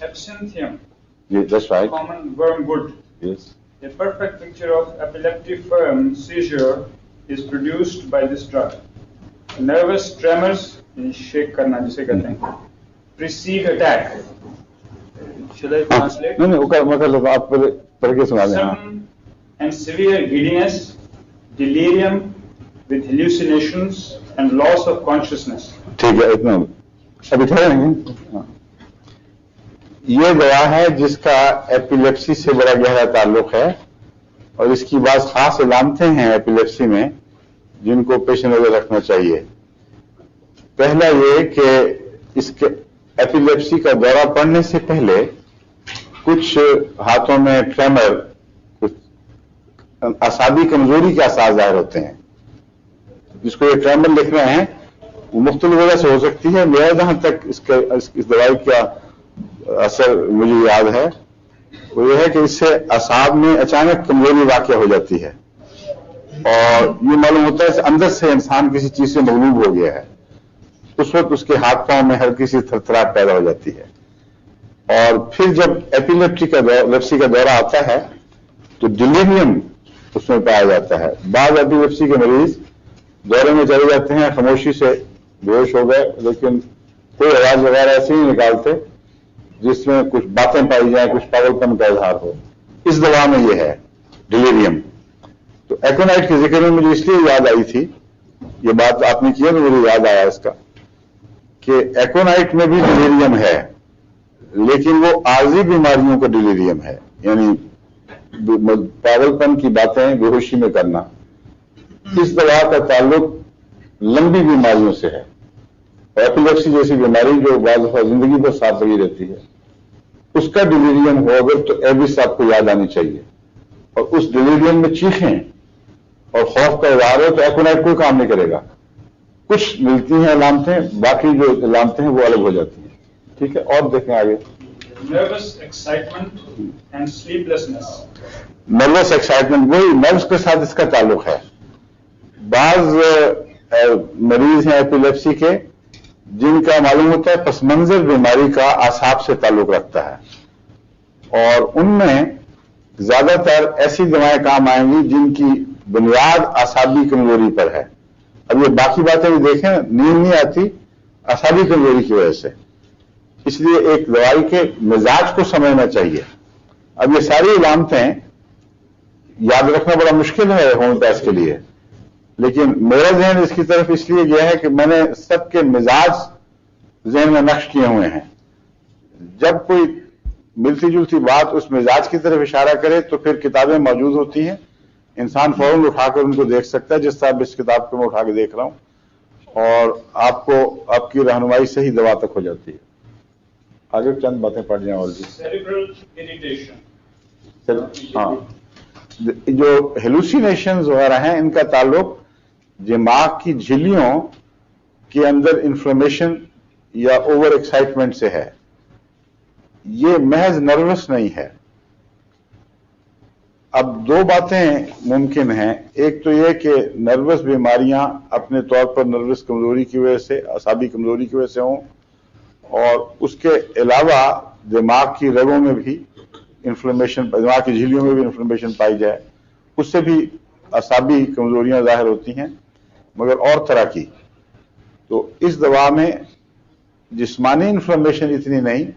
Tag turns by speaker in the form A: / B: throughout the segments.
A: Absinthium.
B: Yes, that's right.
A: Common wormwood.
B: Yes.
A: A perfect picture of epileptiform seizure is produced by this drug. Nervous tremors, shake karna jise kehte hain, precede attack. Should I translate?
B: No, آپ پڑھ کے سنا دیں.
A: Sudden and severe giddiness, delirium with hallucinations and loss of consciousness.
B: ٹھیک ہے, اتنا ابھی ٹھہرے نہیں ہیں. یہ دوا ہے جس کا ایپیلیپسی سے بڑا گہرا تعلق ہے, اور اس کی بعض خاص علامتیں ہیں ایپیلیپسی میں جن کو پیش نظر رکھنا چاہیے. پہلا یہ کہ اس کے ایپیلیپسی کا دورہ پڑنے سے پہلے کچھ ہاتھوں میں ٹریمر, کچھ اعصابی کمزوری کے آثار ظاہر ہوتے ہیں. جس کو یہ ٹریمر لکھ رہے ہیں وہ مختلف وجہ سے ہو سکتی ہے. میرا جہاں تک اس دوائی کا اثر مجھے یاد ہے وہ یہ ہے کہ اس سے اعصاب میں اچانک کمزوری واقع ہو جاتی ہے, اور یہ معلوم ہوتا ہے کہ اندر سے انسان کسی چیز سے مغلوب ہو گیا ہے. اس وقت اس کے ہاتھ پاؤں میں ہلکی سی تھرتھراہٹ پیدا ہو جاتی ہے. اور پھر جب ایپیلیپسی کا دورہ آتا ہے تو ڈیلیریم اس میں پایا جاتا ہے. بعض ایپیلیپسی کے مریض دورے میں چلے جاتے ہیں, خاموشی سے بے ہوش ہو گئے, لیکن کوئی آواز وغیرہ ایسے نہیں نکالتے جس میں کچھ باتیں پائی جائیں, کچھ پاگل پن کا اظہار ہو. اس دوا میں یہ ہے ڈیلیریم. تو ایکونائٹ کے ذکر میں مجھے اس لیے یاد آئی تھی, یہ بات آپ نے کی ہے تو مجھے یاد آیا اس کا, کہ ایکونائٹ میں بھی ڈیلیریم ہے, لیکن وہ عارضی بیماریوں کا ڈیلیریم ہے, یعنی پاگل پن کی باتیں بے ہوشی میں کرنا. اس دوا کا تعلق لمبی بیماریوں سے ہے. ایپیلیپسی جیسی بیماری جو بعض دفعہ زندگی پر ساتھ لگی رہتی ہے, اس کا ڈیلیریم ہو اگر تو ایبس آپ کو یاد آنی چاہیے, اور اس ڈیلیریم میں چیخیں اور خوف کا اظہار ہو تو ایکونائٹ کوئی کام نہیں کرے گا. کچھ ملتی ہیں علامتیں, باقی جو علامتیں ہیں وہ الگ ہو جاتی ہیں. ٹھیک ہے, اور دیکھیں آگے.
A: Nervous excitement and sleeplessness.
B: Nervous excitement, وہی نروس کے ساتھ اس کا تعلق ہے. بعض مریض ہیں ایپیلیپسی کے جن کا معلوم ہوتا ہے پس منظر بیماری کا اعصاب سے تعلق رکھتا ہے, اور ان میں زیادہ تر ایسی دوائیں کام آئیں گی جن کی بنیاد اعصابی کمزوری پر ہے. اب یہ باقی باتیں بھی دیکھیں, نیند نہیں آتی اعصابی کمزوری کی وجہ سے, اس لیے ایک دوائی کے مزاج کو سمجھنا چاہیے. اب یہ ساری علامتیں یاد رکھنا بڑا مشکل ہے ہومیوپیتھ کے لیے, لیکن میرا ذہن اس کی طرف اس لیے گیا ہے کہ میں نے سب کے مزاج ذہن میں نقش کیے ہوئے ہیں. جب کوئی ملتی جلتی بات اس مزاج کی طرف اشارہ کرے تو پھر کتابیں موجود ہوتی ہیں, انسان فوراً اٹھا کر ان کو دیکھ سکتا ہے, جس طرح اس کتاب کو میں اٹھا کے دیکھ رہا ہوں, اور آپ کو آپ کی رہنمائی صحیح دوا تک ہو جاتی ہے. آگے چند باتیں پڑھ جائیں. اور
A: Cerebral irritation.
B: ہاں, جو ہیلوسینیشنز وغیرہ ہیں ان کا تعلق دماغ کی جھلیوں کے اندر انفلمیشن یا اوور ایکسائٹمنٹ سے ہے. یہ محض نروس نہیں ہے. اب دو باتیں ممکن ہیں, ایک تو یہ کہ نروس بیماریاں اپنے طور پر نروس کمزوری کی وجہ سے, اعصابی کمزوری کی وجہ سے ہوں, اور اس کے علاوہ دماغ کی رگوں میں بھی انفلمیشن, دماغ کی جھلیوں میں بھی انفلمیشن پائی جائے, اس سے بھی اعصابی کمزوریاں ظاہر ہوتی ہیں, مگر اور طرح کی. تو اس دوا میں جسمانی انفلمیشن اتنی نہیں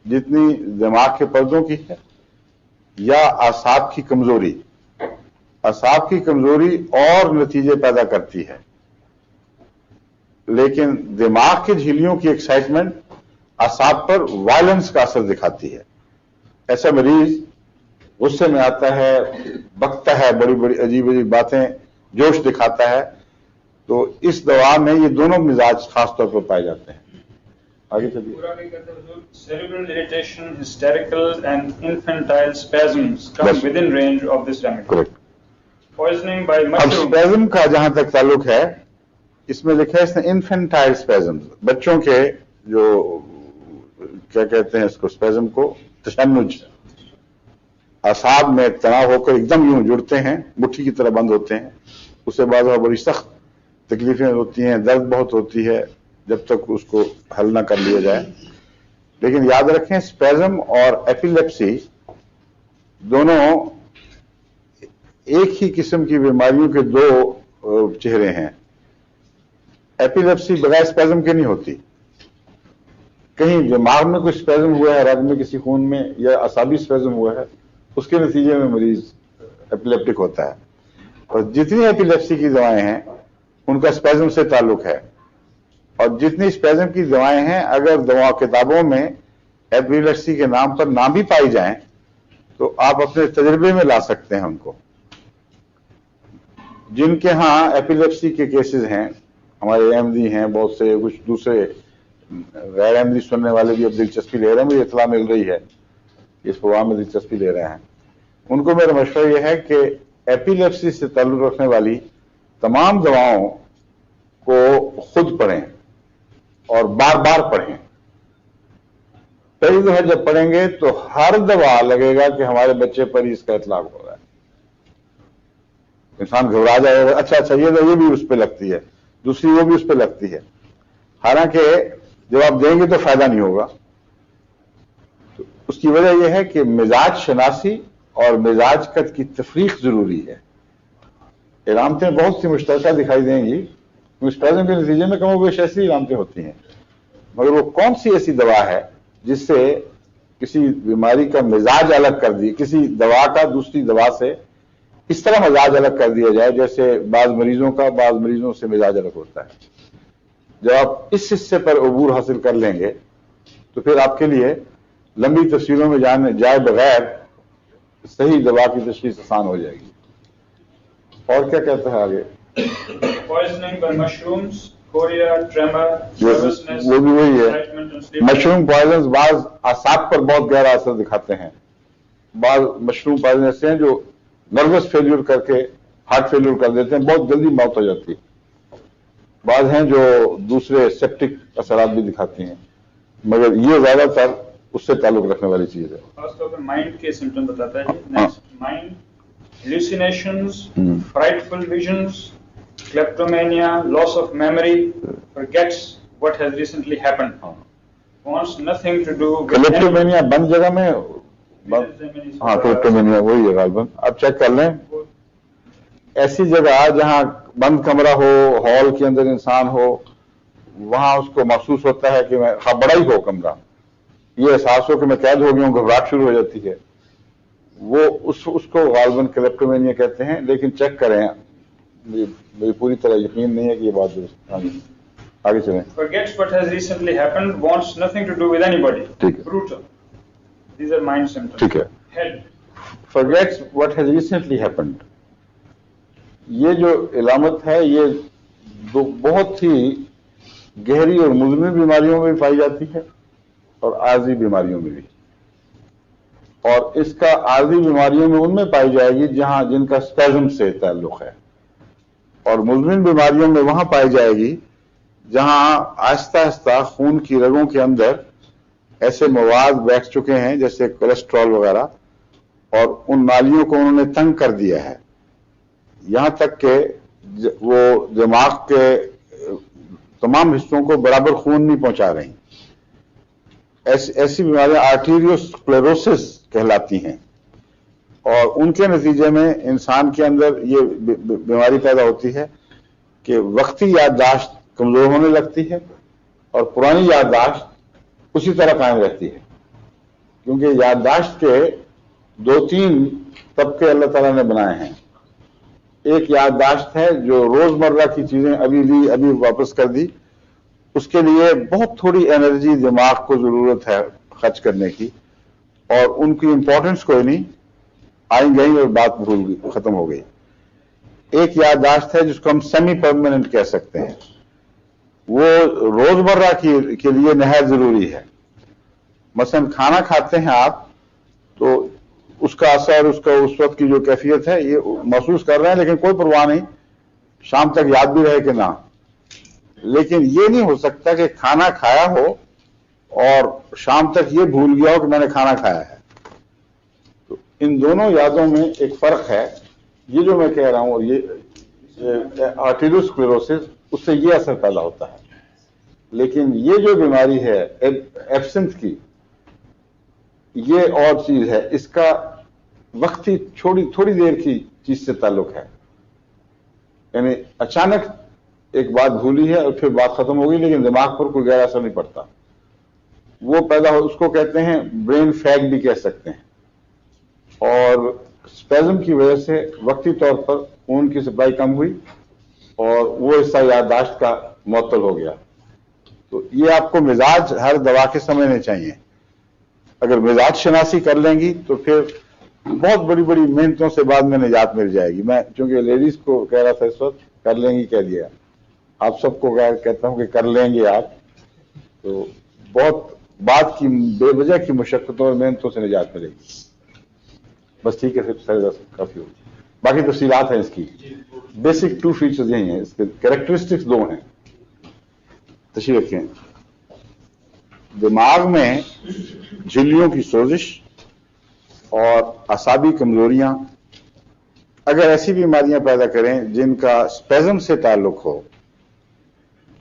B: جتنی دماغ کے پردوں کی ہے, یا اعصاب کی کمزوری. اعصاب کی کمزوری اور نتیجے پیدا کرتی ہے, لیکن دماغ کی جھلیوں کی ایکسائٹمنٹ اعصاب پر وائلنس کا اثر دکھاتی ہے. ایسا مریض غصے میں آتا ہے, بکتا ہے, بڑی بڑی عجیب عجیب باتیں, جوش دکھاتا ہے. تو اس دوا میں یہ دونوں مزاج خاص طور پر پائے جاتے ہیں. آگے چلیے.
A: Cerebral irritation, hysterical and infantile spasms come within range of this remedy.
B: Correct.
A: Poisoning by
B: اب
A: mushroom.
B: اسپیزم کا جہاں تک تعلق ہے, اس میں لکھا ہے اس نے انفینٹائل اسپیزم, بچوں کے جو کیا کہتے ہیں اس کو, اسپیزم کو, تشنج, اعصاب میں تناؤ ہو کر ایک دم یوں جڑتے ہیں, مٹھی کی طرح بند ہوتے ہیں. اس سے بعد بڑی سخت تکلیفیں ہوتی ہیں, درد بہت ہوتی ہے جب تک اس کو حل نہ کر لیا جائے. لیکن یاد رکھیں اسپیزم اور ایپیلیپسی دونوں ایک ہی قسم کی بیماریوں کے دو چہرے ہیں. ایپیلیپسی بغیر اسپیزم کے نہیں ہوتی. کہیں دماغ میں کوئی اسپیزم ہوا ہے، رگ میں کسی خون میں، یا اعصابی اسپیزم ہوا ہے، اس کے نتیجے میں مریض ایپیلیپٹک ہوتا ہے. اور جتنی ایپیلیپسی کی دوائیں ہیں ان کا اسپیزم سے تعلق ہے، اور جتنی اسپیزم کی دوائیں ہیں اگر کتابوں میں ایپیلیپسی کے نام پر نہ بھی پائی جائیں تو آپ اپنے تجربے میں لا سکتے ہیں ان کو. جن کے ہاں ایپیلیپسی کے کیسز ہیں، ہمارے احمدی ہیں بہت سے، کچھ دوسرے غیر احمدی سننے والے بھی اب دلچسپی لے رہے ہیں، مجھے اطلاع مل رہی ہے اس پروگرام میں دلچسپی لے رہے ہیں. ان کو میرا مشورہ یہ ہے کہ ایپیلیپسی سے تعلق رکھنے والی تمام دواؤں کو خود پڑھیں اور بار بار پڑھیں. پہلی دفعہ جب پڑھیں گے تو ہر دوا لگے گا کہ ہمارے بچے پر اس کا اطلاق ہو رہا ہے. انسان گھبرا جائے گا، اچھا یہ بھی اس پہ لگتی ہے، دوسری وہ بھی اس پہ لگتی ہے. حالانکہ جب آپ دیں گے تو فائدہ نہیں ہوگا. تو اس کی وجہ یہ ہے کہ مزاج شناسی اور مزاج قد کی تفریق ضروری ہے. علامتیں بہت سی مشترکہ دکھائی دیں گی، اسپیزم کے نتیجے میں کم و بیش ایسی علامتیں ہوتی ہیں، مگر وہ کون سی ایسی دوا ہے جس سے کسی بیماری کا مزاج الگ کر دی، کسی دوا کا دوسری دوا سے اس طرح مزاج الگ کر دیا جائے جیسے بعض مریضوں کا بعض مریضوں سے مزاج الگ ہوتا ہے. جب آپ اس حصے پر عبور حاصل کر لیں گے تو پھر آپ کے لیے لمبی تفصیلوں میں جائے بغیر صحیح دوا کی تشخیص آسان ہو جائے گی. اور کیا کہتا ہے آگے؟
A: Poisoning by mushrooms, chorea, tremor, nervousness,
B: وہ بھی وہی ہے.
A: excitement and sleep.
B: مشروم پوائزنز بعض اعصاب پر بہت گہرا اثر دکھاتے ہیں. بعض مشروم پوائزن ایسے ہیں جو نروس فیلور کر کے ہارٹ فیلور کر دیتے ہیں، بہت جلدی موت ہو جاتی ہے. بعض ہیں جو دوسرے سیپٹک اثرات بھی دکھاتی ہیں، مگر یہ زیادہ تر اس سے تعلق رکھنے والی چیز ہے.
A: خاص طور پر مائنڈ کے سمٹم بتاتا ہے جی. Next, mind hallucinations, frightful visions, kleptomania, loss of memory, forgets what has recently happened, wants nothing to do with
B: کلیپٹومینیا بند جگہ میں، ہاں کلیپٹومینیا وہی ہے غالباً. اب چیک کر لیں ایسی جگہ جہاں بند کمرہ ہو، ہال کے اندر انسان ہو، وہاں اس کو محسوس ہوتا ہے کہ میں بڑا ہی ہو کمرہ، یہ احساس ہو کہ میں قید ہو گیا ہوں، گھبراہٹ شروع ہو جاتی ہے، وہ اس کو غالباً کلیپٹومینیا کہتے ہیں. لیکن چیک کریں، مجھے پوری طرح یقین نہیں ہے کہ یہ بات درست. آگے چلیں.
A: forgets what has recently happened, wants nothing to do with anybody.
B: ٹھیک ہے،
A: Brutal. These are mind symptoms.
B: ٹھیک ہے.
A: Head.
B: forgets what has recently happened. یہ جو علامت ہے یہ بہت ہی گہری اور مزمن بیماریوں میں بھی پائی جاتی ہے اور عارضی بیماریوں میں بھی. اور اس کا عارضی بیماریوں میں ان میں پائی جائے گی جن کا اسپیزم سے تعلق ہے، اور مزمن بیماریوں میں وہاں پائی جائے گی جہاں آہستہ آہستہ خون کی رگوں کے اندر ایسے مواد بیٹھ چکے ہیں جیسے کولیسٹرول وغیرہ، اور ان نالیوں کو انہوں نے تنگ کر دیا ہے یہاں تک کہ وہ دماغ کے تمام حصوں کو برابر خون نہیں پہنچا رہی. ایسی بیماریاں آرٹیریوسکلیروسس کہلاتی ہیں، اور ان کے نتیجے میں انسان کے اندر یہ بیماری پیدا ہوتی ہے کہ وقتی یادداشت کمزور ہونے لگتی ہے اور پرانی یادداشت اسی طرح قائم رہتی ہے. کیونکہ یادداشت کے 2-3 طبقے اللہ تعالیٰ نے بنائے ہیں. ایک یادداشت ہے جو روزمرہ کی چیزیں ابھی واپس کر دی، اس کے لیے بہت تھوڑی انرجی دماغ کو ضرورت ہے خرچ کرنے کی، اور ان کی امپورٹنس کوئی نہیں، آئیں گئی اور بات ختم ہو گئی. ایک یادداشت ہے جس کو ہم سیمی پرماننٹ کہہ سکتے ہیں، وہ روزمرہ کے لیے نہایت ضروری ہے. مثلا کھانا کھاتے ہیں آپ تو اس کا اثر، اس وقت کی جو کیفیت ہے یہ محسوس کر رہے ہیں، لیکن کوئی پرواہ نہیں شام تک یاد بھی رہے کہ نہ. لیکن یہ نہیں ہو سکتا کہ کھانا کھایا ہو اور شام تک یہ بھول گیا ہو کہ میں نے کھانا کھایا ہے. تو ان دونوں یادوں میں ایک فرق ہے. یہ جو میں کہہ رہا ہوں، اور یہ آرٹیریوسکلیروسس، اس سے یہ اثر پیدا ہوتا ہے. لیکن یہ جو بیماری ہے ایبسنتھ کی، یہ اور چیز ہے، اس کا وقتی تھوڑی دیر کی چیز سے تعلق ہے، یعنی اچانک ایک بات بھولی ہے اور پھر بات ختم ہو گئی لیکن دماغ پر کوئی گہرا اثر نہیں پڑتا، وہ پیدا ہو، اس کو کہتے ہیں برین فیگ بھی کہہ سکتے ہیں، اور اسپیزم کی وجہ سے وقتی طور پر خون کی سپلائی کم ہوئی اور وہ حصہ یادداشت کا معطل ہو گیا۔ تو یہ آپ کو مزاج ہر دوا کے سمجھنے چاہیے، اگر مزاج شناسی کر لیں گی تو پھر بہت بڑی بڑی محنتوں سے بعد میں نجات مل جائے گی۔ میں چونکہ لیڈیز کو کہہ رہا تھا اس وقت کر لیں گی کہہ دیا، آپ سب کو کہتا ہوں کہ کر لیں گے آپ، تو بہت بعد کی بے وجہ کی مشقتوں اور محنتوں سے نجات ملے گی۔ بس ٹھیک ہے، پھر کافی ہوگی، باقی تفصیلات ہیں اس کی۔ بیسک 2 فیچرز یہی ہیں، اس کے کریکٹرسٹکس 2 ہیں۔ تشریح رکھیں۔ دماغ میں جھلیوں کی سوزش اور اعصابی کمزوریاں اگر ایسی بیماریاں پیدا کریں جن کا اسپیزم سے تعلق ہو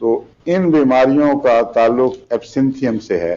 B: تو ان بیماریوں کا تعلق ایبسنتھیم سے ہے،